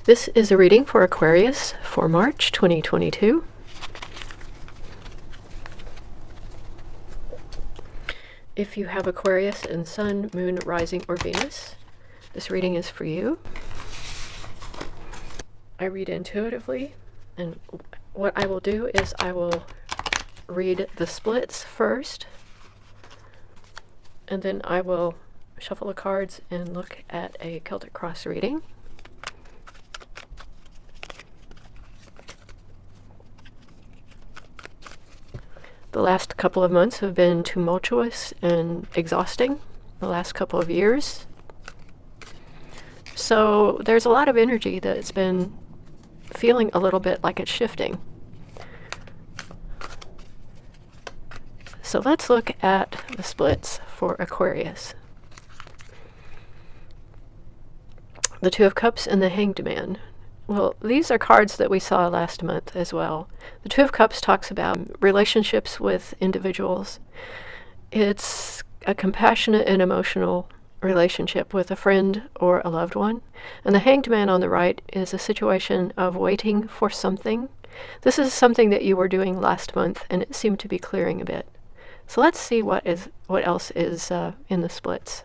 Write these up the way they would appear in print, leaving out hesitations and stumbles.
This is a reading for Aquarius for March 2022. If you have Aquarius in Sun, Moon, Rising, or Venus, this reading is for you. I read intuitively, and what I will do is I will read the splits first, and then I will shuffle the cards and look at a Celtic Cross reading. The last couple of months have been tumultuous and exhausting, the last couple of years. So there's a lot of energy that's been feeling a little bit like it's shifting. So let's look at the splits for Aquarius. The Two of Cups and the Hanged Man. Well, these are cards that we saw last month as well. The Two of Cups talks about relationships with individuals. It's a compassionate and emotional relationship with a friend or a loved one. And the Hanged Man on the right is a situation of waiting for something. This is something that you were doing last month, and it seemed to be clearing a bit. So let's see what else is in the splits.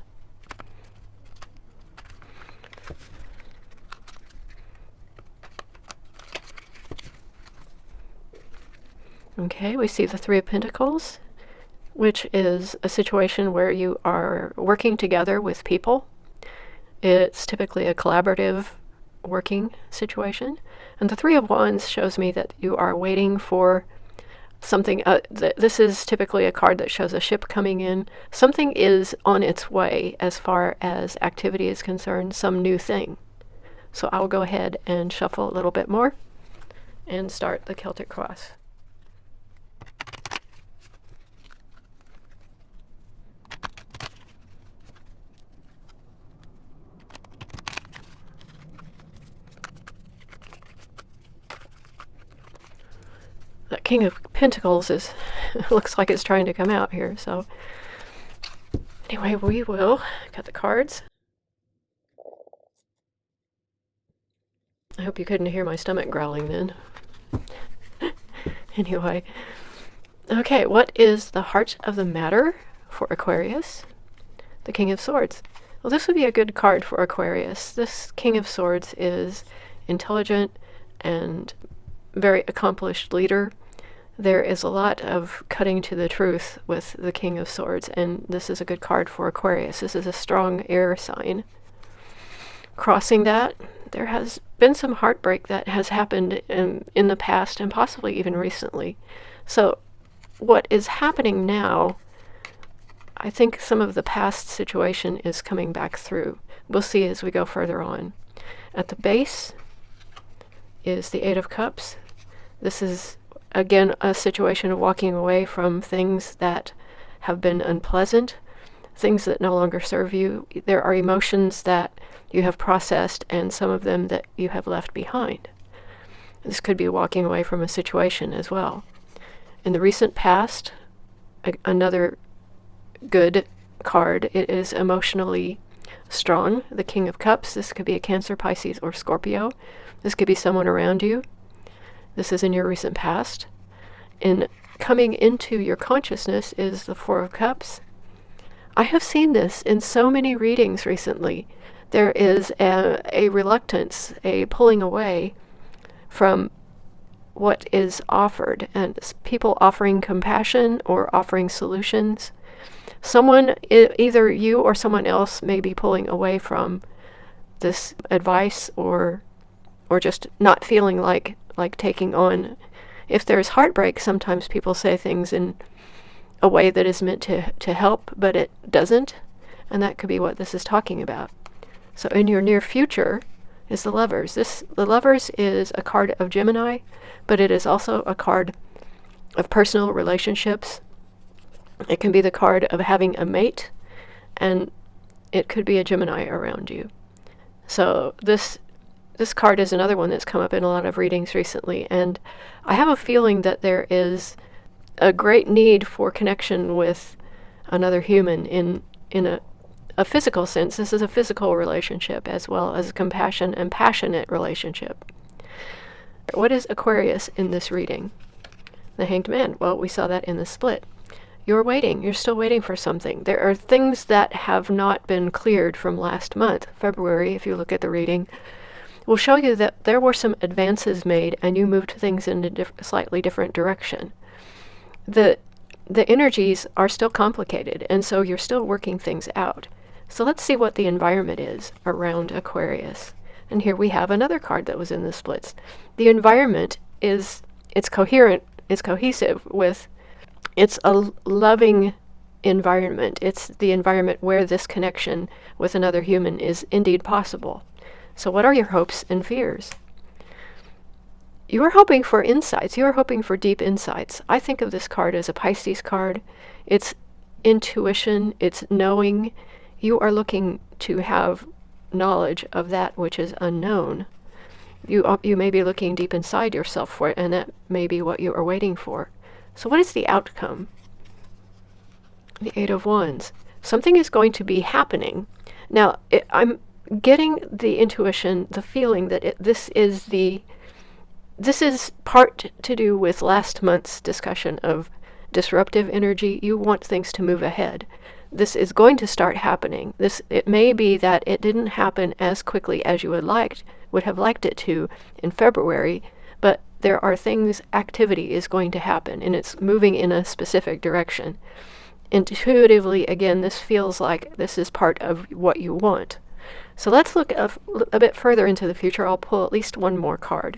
Okay, we see the Three of Pentacles, which is a situation where you are working together with people. It's typically a collaborative working situation. And the Three of Wands shows me that you are waiting for something. This is typically a card that shows a ship coming in. Something is on its way as far as activity is concerned, some new thing. So I'll go ahead and shuffle a little bit more and start the Celtic Cross. That King of Pentacles looks like it's trying to come out here. So anyway, we will cut the cards. I hope you couldn't hear my stomach growling then. Anyway, okay, what is the heart of the matter for Aquarius? The King of Swords. Well, this would be a good card for Aquarius. This King of Swords is intelligent and very accomplished leader. There is a lot of cutting to the truth with the King of Swords, and this is a good card for Aquarius. This is a strong air sign. Crossing that, there has been some heartbreak that has happened in the past and possibly even recently. So what is happening now, I think some of the past situation is coming back through. We'll see as we go further on. At the base is the Eight of Cups. This is again a situation of walking away from things that have been unpleasant, things that no longer serve you. There are emotions that you have processed and some of them that you have left behind. This could be walking away from a situation as well. In the recent past, another good card, it is emotionally strong. The King of Cups. This could be a Cancer, Pisces, or Scorpio. This could be someone around you. This is in your recent past. And coming into your consciousness is the Four of Cups. I have seen this in so many readings recently. There is a reluctance, a pulling away from what is offered, and people offering compassion or offering solutions. Someone, either you or someone else, may be pulling away from this advice or just not feeling like taking on. If there's heartbreak, sometimes people say things in a way that is meant to help, but it doesn't, and that could be what this is talking about. So in your near future is the Lovers. The Lovers is a card of Gemini, but it is also a card of personal relationships. It can be the card of having a mate, and it could be a Gemini around you. So this card is another one that's come up in a lot of readings recently, and I have a feeling that there is a great need for connection with another human in a physical sense, this is a physical relationship as well as a compassion and passionate relationship. What is Aquarius in this reading? The Hanged Man. Well, we saw that in the split. You're waiting. You're still waiting for something. There are things that have not been cleared from last month. February, if you look at the reading, will show you that there were some advances made and you moved things in a slightly different direction. The energies are still complicated, and so you're still working things out. So let's see what the environment is around Aquarius. And here we have another card that was in the splits. The environment it's coherent, it's cohesive with, it's a loving environment. It's the environment where this connection with another human is indeed possible. So what are your hopes and fears? You are hoping for insights. You are hoping for deep insights. I think of this card as a Pisces card. It's intuition. It's knowing. You are looking to have knowledge of that which is unknown. You may be looking deep inside yourself for it, and that may be what you are waiting for. So what is the outcome? The Eight of Wands. Something is going to be happening. Now, I'm getting the intuition, the feeling that this is part to do with last month's discussion of disruptive energy. You want things to move ahead. This is going to start happening. It may be that it didn't happen as quickly as you would have liked it to in February, but there are things, activity is going to happen, and it's moving in a specific direction. Intuitively, again, this feels like this is part of what you want. So let's look a bit further into the future. I'll pull at least one more card.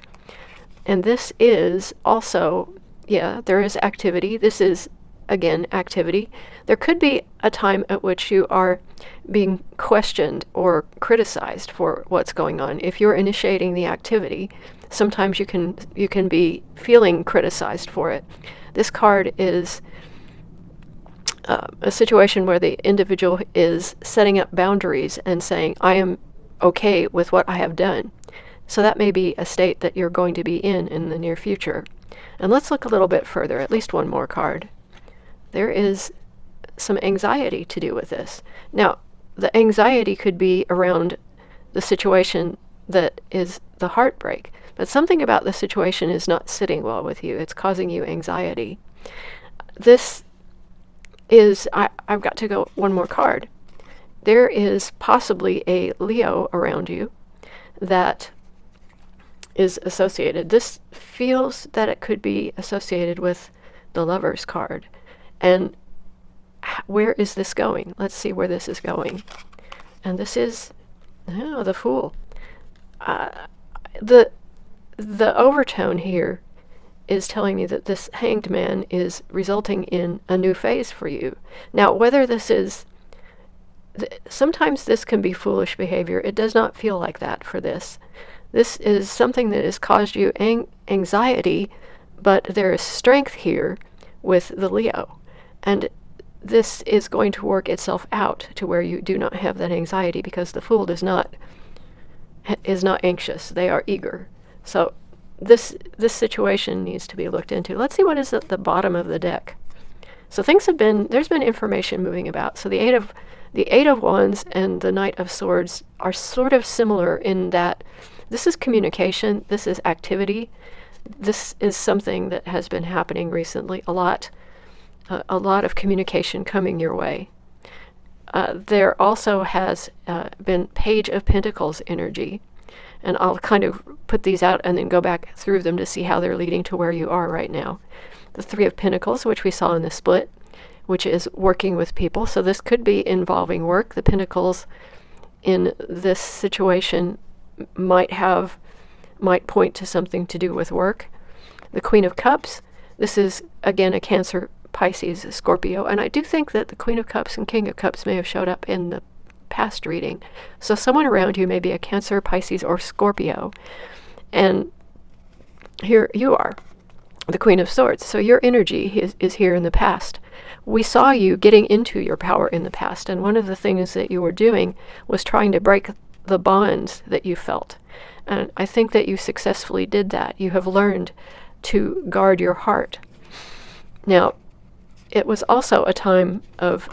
And this is also, there is activity. This is, again, activity. There could be a time at which you are being questioned or criticized for what's going on. If you're initiating the activity, sometimes you can be feeling criticized for it. This card is a situation where the individual is setting up boundaries and saying, I am okay with what I have done. So that may be a state that you're going to be in the near future. And let's look a little bit further, at least one more card. There is some anxiety to do with this. Now, the anxiety could be around the situation that is the heartbreak, but something about the situation is not sitting well with you. It's causing you anxiety. This is, I've got to go one more card. There is possibly a Leo around you that is associated. This feels that it could be associated with the Lover's card. And where is this going? Let's see where this is going. And this is the Fool. The overtone here is telling me that this Hanged Man is resulting in a new phase for you. Now, whether this is, sometimes this can be foolish behavior. It does not feel like that for this. This is something that has caused you anxiety, but there is strength here with the Leo. And this is going to work itself out to where you do not have that anxiety, because the Fool is not anxious. They are eager. So this situation needs to be looked into. Let's see what is at the bottom of the deck. So there's been information moving about. So the Eight of Wands and the Knight of Swords are sort of similar in that this is communication, this is activity, this is something that has been happening recently, a lot of communication coming your way. There also has been Page of Pentacles energy, and I'll kind of put these out and then go back through them to see how they're leading to where you are right now. The Three of Pentacles, which we saw in the split, which is working with people. So this could be involving work. The Pentacles in this situation might point to something to do with work. The Queen of Cups, this is again a Cancer, Pisces, Scorpio, and I do think that the Queen of Cups and King of Cups may have showed up in the past reading. So someone around you may be a Cancer, Pisces, or Scorpio, and here you are, the Queen of Swords. So your energy is here in the past. We saw you getting into your power in the past, and one of the things that you were doing was trying to break the bonds that you felt. And I think that you successfully did that. You have learned to guard your heart. Now, it was also a time of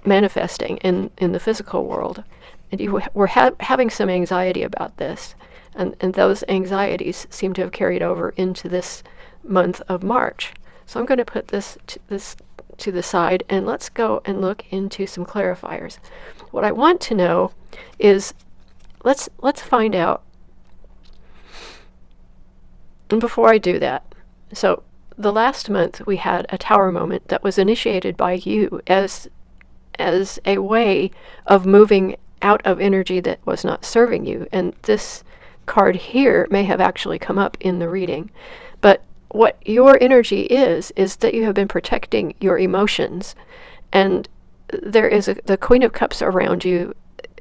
manifesting in the physical world. And you were having some anxiety about this. And those anxieties seem to have carried over into this month of March. So I'm going to put this to the side, and let's go and look into some clarifiers. What I want to know is, let's find out. And before I do that, so the last month we had a tower moment that was initiated by you as a way of moving out of energy that was not serving you. And this card here may have actually come up in the reading. But what your energy is that you have been protecting your emotions. And there is the Queen of Cups around you,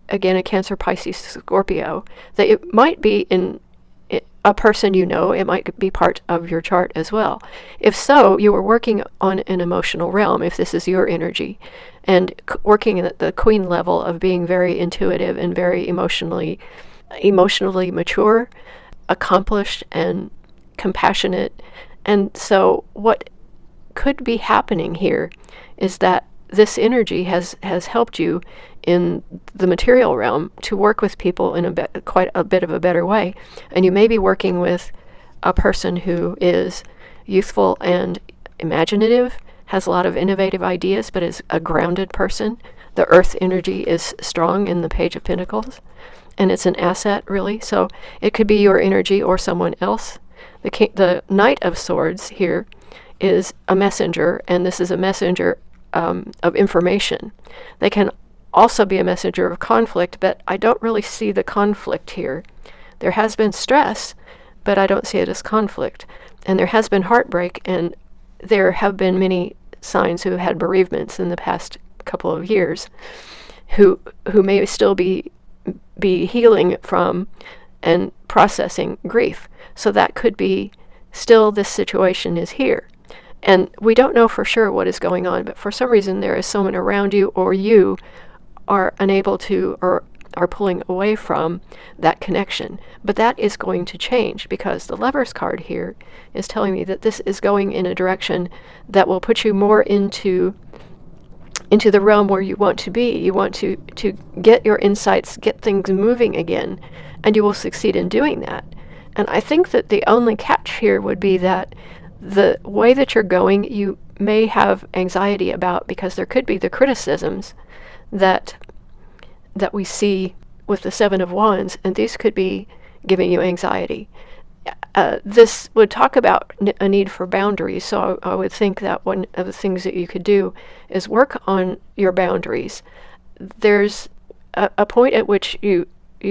again, a Cancer, Pisces, Scorpio, that it might be in a person you know. It might be part of your chart as well. If so, you were working on an emotional realm, if this is your energy, and working at the Queen level of being very intuitive and very emotionally mature, accomplished, and compassionate. And so what could be happening here is that this energy has helped you in the material realm to work with people in quite a bit of a better way. And you may be working with a person who is youthful and imaginative, has a lot of innovative ideas, but is a grounded person. The earth energy is strong in the Page of Pentacles, and it's an asset, really. So it could be your energy or someone else. The Knight of Swords here is a messenger, and this is a messenger of information. They can also be a messenger of conflict, but I don't really see the conflict here. There has been stress, but I don't see it as conflict. And there has been heartbreak, and there have been many signs who had bereavements in the past couple of years who may still be healing from and processing grief. So that could be still this situation is here. And we don't know for sure what is going on, but for some reason there is someone around you, or you are unable to, or are pulling away from that connection. But that is going to change, because the Lover's card here is telling me that this is going in a direction that will put you more into the realm where you want to be. You want to get your insights, get things moving again, and you will succeed in doing that. And I think that the only catch here would be that the way that you're going, you may have anxiety about, because there could be the criticisms that we see with the Seven of Wands, and these could be giving you anxiety. This would talk about a need for boundaries, so I would think that one of the things that you could do is work on your boundaries. There's a point at which you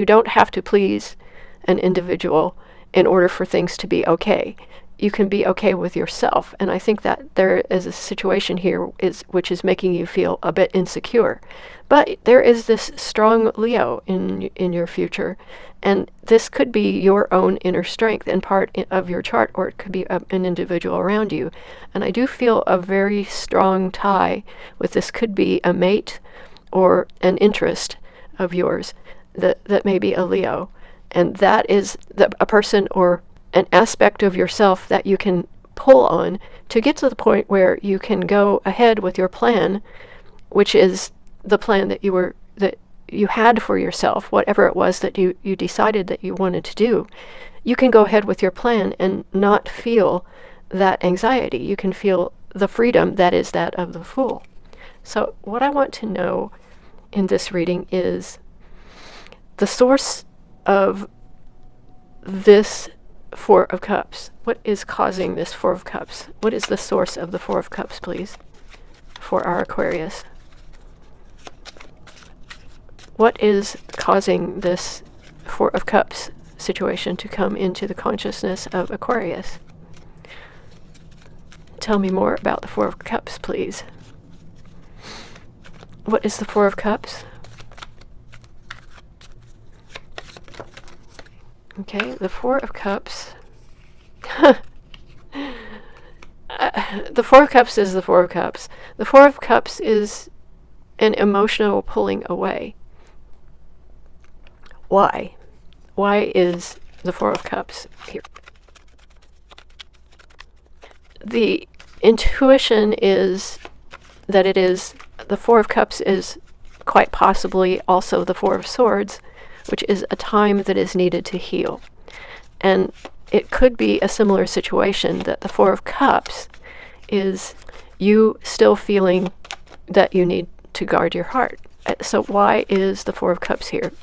don't have to please an individual in order for things to be okay. You can be okay with yourself, and I think that there is a situation here which is making you feel a bit insecure. But there is this strong Leo in your future, and this could be your own inner strength and part of your chart, or it could be an individual around you. And I do feel a very strong tie with this. Could be a mate or an interest of yours that may be a Leo, and that is a person or an aspect of yourself that you can pull on to get to the point where you can go ahead with your plan, which is the plan that you had for yourself, whatever it was that you decided that you wanted to do. You can go ahead with your plan and not feel that anxiety. You can feel the freedom that is that of the Fool. So what I want to know in this reading is the source of this Four of Cups. What is causing this Four of Cups? What is the source of the Four of Cups, please, for our Aquarius? What is causing this Four of Cups situation to come into the consciousness of Aquarius? Tell me more about the Four of Cups, please. What is the Four of Cups? Okay, the Four of Cups. The Four of Cups is the Four of Cups. The Four of Cups is an emotional pulling away. Why? Why is the Four of Cups here? The intuition is that it is the Four of Cups is quite possibly also the Four of Swords, which is a time that is needed to heal. And it could be a similar situation that the Four of Cups is you still feeling that you need to guard your heart. So why is the Four of Cups here?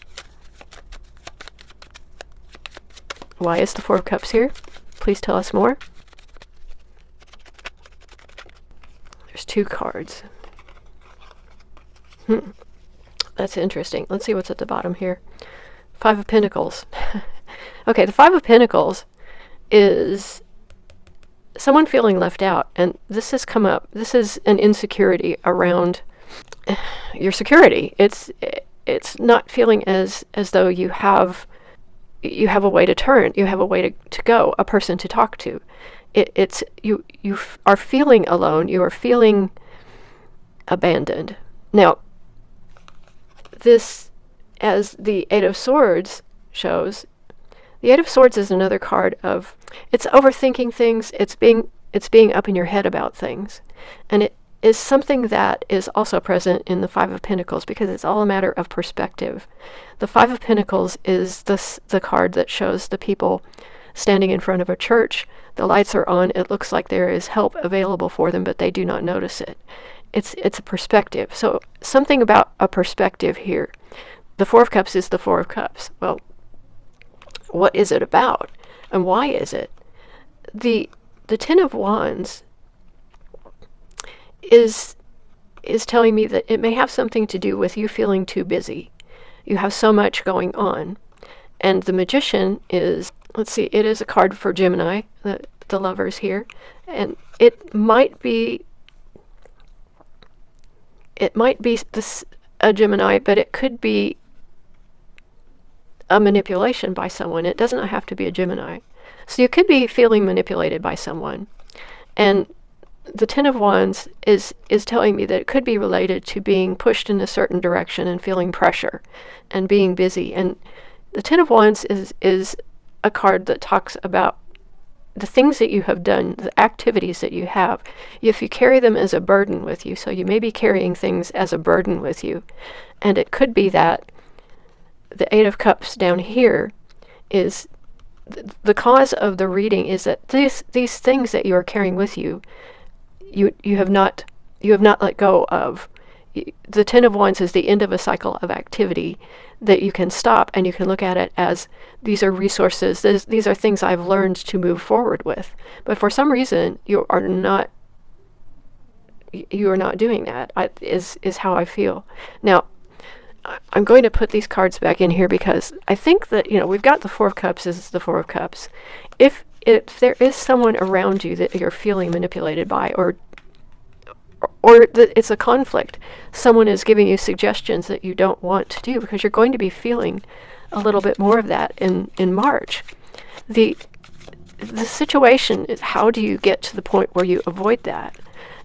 Why is the Four of Cups here? Please tell us more. There's 2 cards. That's interesting. Let's see what's at the bottom here. 5 of Pentacles. Okay, the 5 of Pentacles is someone feeling left out, and this has come up. This is an insecurity around your security. It's not feeling as though you have a way to turn, you have a way to go, a person to talk to. It's you are feeling alone, you are feeling abandoned. Now, this, as the Eight of Swords shows, the Eight of Swords is another card of, it's overthinking things, it's being up in your head about things. And it is something that is also present in the Five of Pentacles, because it's all a matter of perspective. The Five of Pentacles is the card that shows the people standing in front of a church. The lights are on. It looks like there is help available for them, but they do not notice it. It's a perspective. So something about a perspective here. The Four of Cups is the Four of Cups. Well, what is it about? And why is it? The Ten of Wands is telling me that it may have something to do with you feeling too busy. You have so much going on. And the Magician is, let's see, it is a card for Gemini, the lovers here. And it might be a Gemini, but it could be a manipulation by someone. It does not have to be a Gemini. So you could be feeling manipulated by someone. And the Ten of Wands is telling me that it could be related to being pushed in a certain direction and feeling pressure and being busy. And the Ten of Wands is a card that talks about the things that you have done, the activities that you have. If you carry them as a burden with you, so you may be carrying things as a burden with you. And it could be that the Eight of Cups down here is the cause of the reading is that these things that you are carrying with you, you have not let go of. The Ten of Wands is the end of a cycle of activity that you can stop, and you can look at it as these are resources, these are things I've learned to move forward with. But for some reason, you are not doing that, is how I feel. Now, I'm going to put these cards back in here because I think that, we've got the Four of Cups is the Four of Cups. If there is someone around you that you're feeling manipulated by, or that it's a conflict, someone is giving you suggestions that you don't want to do, because you're going to be feeling a little bit more of that in March. The situation is, how do you get to the point where you avoid that?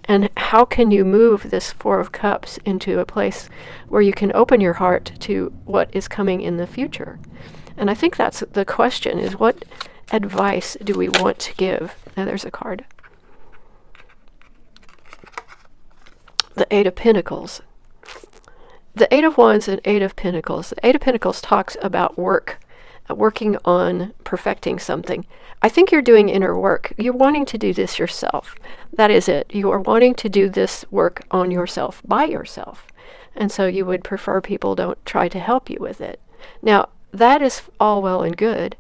And how can you move this Four of Cups into a place where you can open your heart to what is coming in the future? And I think that's the question, is what advice do we want to give? Now there's a card. The Eight of Pentacles. The Eight of Wands and Eight of Pentacles. The Eight of Pentacles talks about working on perfecting something. I think you're doing inner work. You're wanting to do this yourself. That is it. You are wanting to do this work on yourself, by yourself. And so you would prefer people don't try to help you with it. Now, that is all well and good,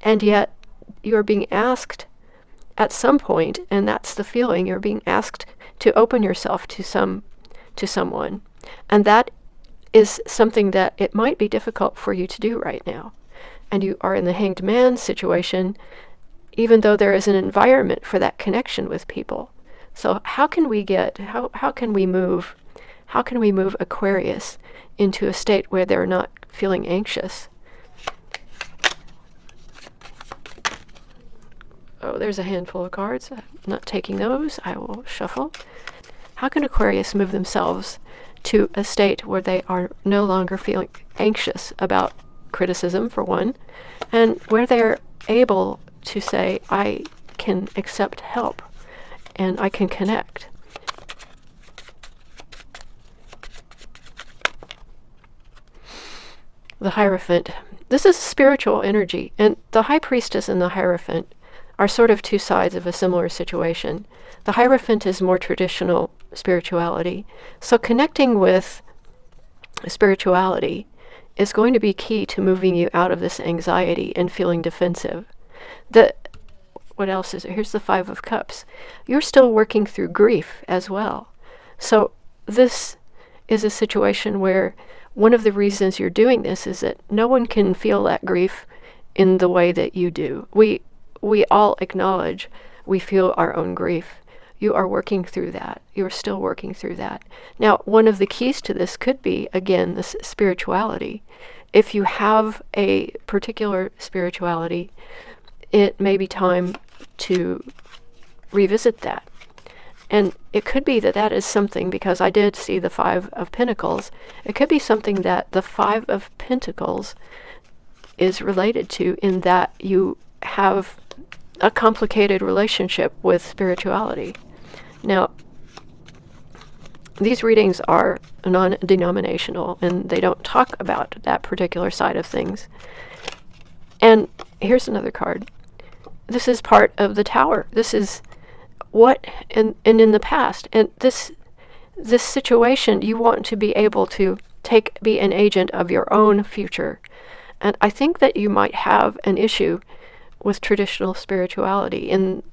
and yet you're being asked at some point, and that's the feeling, you're being asked to open yourself to someone. And that is something that it might be difficult for you to do right now. And you are in the Hanged Man situation, even though there is an environment for that connection with people. So how can we move Aquarius into a state where they're not feeling anxious? Oh, there's a handful of cards. I'm not taking those. I will shuffle. How can Aquarius move themselves to a state where they are no longer feeling anxious about criticism, for one, and where they're able to say, I can accept help and I can connect? The Hierophant. This is spiritual energy, and the High Priestess and the Hierophant are sort of two sides of a similar situation. The Hierophant is more traditional spirituality, so connecting with spirituality is going to be key to moving you out of this anxiety and feeling defensive. What else is there? Here's the Five of Cups. You're still working through grief as well. So this is a situation where one of the reasons you're doing this is that no one can feel that grief in the way that you do. We all acknowledge we feel our own grief. You are working through that. You're still working through that. Now, one of the keys to this could be, again, this spirituality. If you have a particular spirituality, it may be time to revisit that. And it could be that that is something, because I did see the Five of Pentacles, it could be something that the Five of Pentacles is related to, in that you have a complicated relationship with spirituality. Now, these readings are non-denominational, and they don't talk about that particular side of things. And here's another card. This is part of the Tower. This is what, and in the past, and this situation, you want to be able to be an agent of your own future. And I think that you might have an issue with traditional spirituality in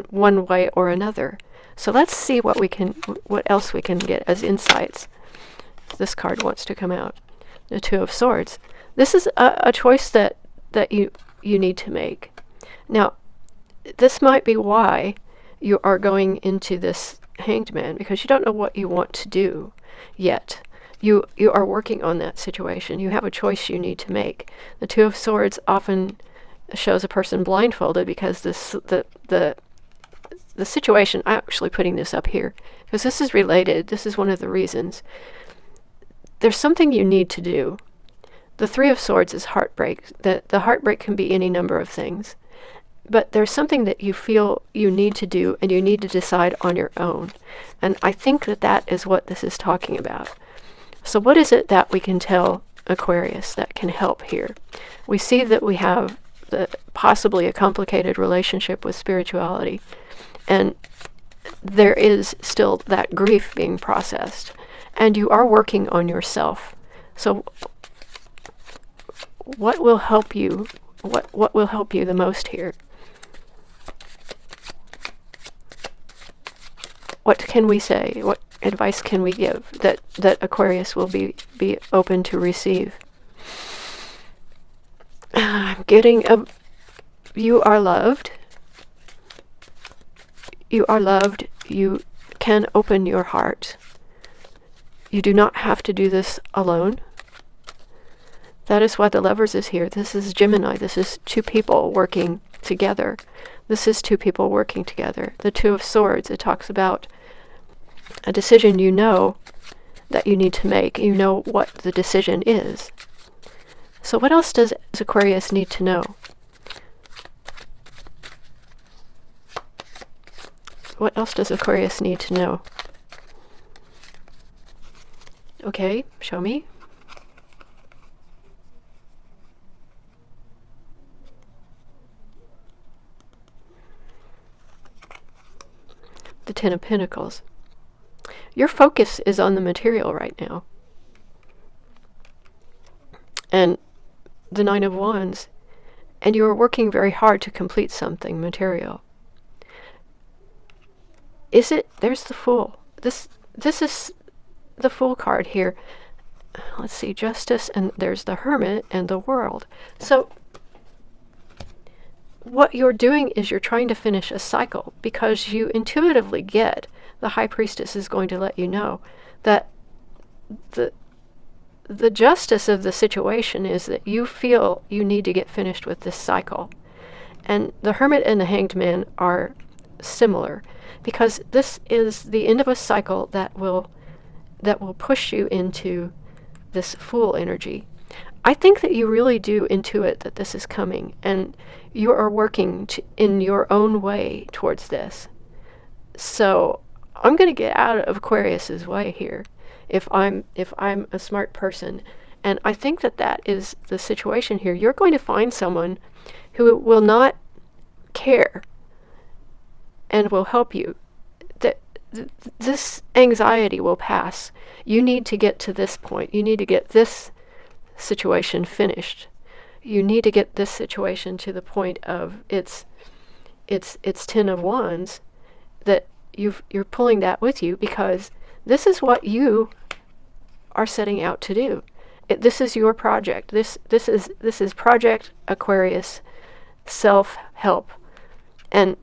one way or another. So let's see what else we can get as insights. This card wants to come out. The Two of Swords. This is a choice that you need to make. Now, this might be why you are going into this Hanged Man, because you don't know what you want to do yet. You are working on that situation. You have a choice you need to make. The Two of Swords often shows a person blindfolded, because the situation, I'm actually putting this up here because this is related. This is one of the reasons. There's something you need to do. The Three of Swords is heartbreak. The heartbreak can be any number of things. But there's something that you feel you need to do, and you need to decide on your own. And I think that is what this is talking about. So what is it that we can tell Aquarius that can help here? We see that we have possibly a complicated relationship with spirituality, and there is still that grief being processed, and you are working on yourself. So what will help you? What will help you the most here? What can we say? What advice can we give that Aquarius will be open to receive? You are loved. You are loved. You can open your heart. You do not have to do this alone. That is why the Lovers is here. This is Gemini. This is two people working together. This is two people working together. The Two of Swords, it talks about a decision you know that you need to make. You know what the decision is. So what else does Aquarius need to know? What else does Aquarius need to know? Okay, show me. The Ten of Pentacles. Your focus is on the material right now. And the Nine of Wands. And you are working very hard to complete something material. Is it? There's the Fool. This is the Fool card here. Let's see, Justice, and there's the Hermit and the World. So what you're doing is you're trying to finish a cycle, because you intuitively get, the High Priestess is going to let you know that the justice of the situation is that you feel you need to get finished with this cycle. And the Hermit and the Hanged Man are similar, because this is the end of a cycle that will push you into this Fool energy. I think that you really do intuit that this is coming, and you are working in your own way towards this. So I'm going to get out of Aquarius's way here, if I'm a smart person, And I think that that is the situation here. You're going to find someone who will not care and will help you. This anxiety will pass. You need to get to this point. You need to get this situation finished. You need to get this situation to the point of it's 10 of Wands, that you're pulling that with you, because this is what you are setting out to do. This is your project. This is Project Aquarius self-help, and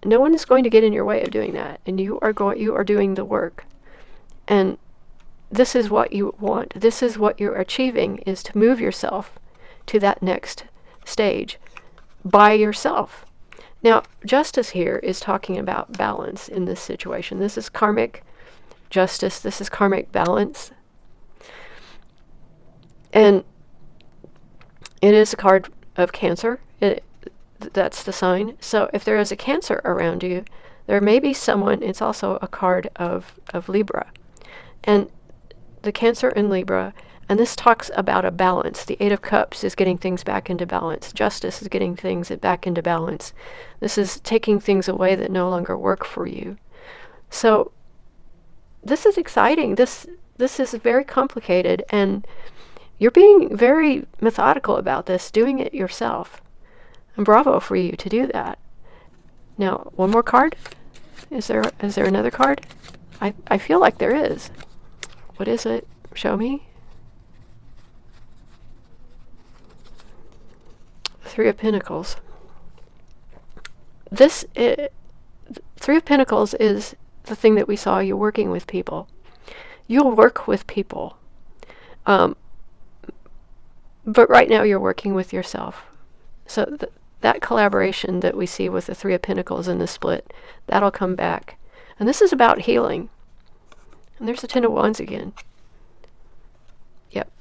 no one is going to get in your way of doing that. And you are doing the work, and this is what you want. This is what you're achieving, is to move yourself to that next stage by yourself. Now, justice here is talking about balance in this situation. This is karmic justice. This is karmic balance. And it is a card of Cancer. That's the sign. So if there is a Cancer around you, there may be someone. It's also a card of Libra. And the Cancer in Libra, and this talks about a balance. The Eight of Cups is getting things back into balance. Justice is getting things back into balance. This is taking things away that no longer work for you. So this is exciting. This is very complicated, and you're being very methodical about this, doing it yourself. And bravo for you to do that. Now, one more card? Is there another card? I feel like there is. What is it? Show me. Three of Pentacles. Three of Pentacles is the thing that we saw. You're working with people. You'll work with people. But right now you're working with yourself. So that collaboration that we see with the Three of Pentacles in the split, that'll come back. And this is about healing. And there's the Ten of Wands again. Yep.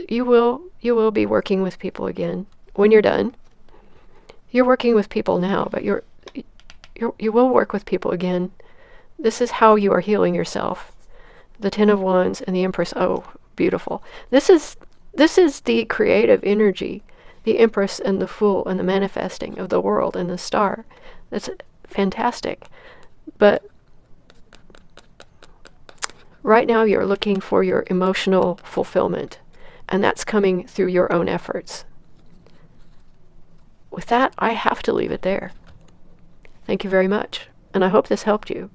You will be working with people again when you're done. You're working with people now, but you will work with people again. This is how you are healing yourself. The Ten of Wands and the Empress. Oh, beautiful. This is the creative energy, the Empress and the Fool and the manifesting of the world and the star. That's fantastic. But right now you're looking for your emotional fulfillment, and that's coming through your own efforts. With that, I have to leave it there. Thank you very much, and I hope this helped you.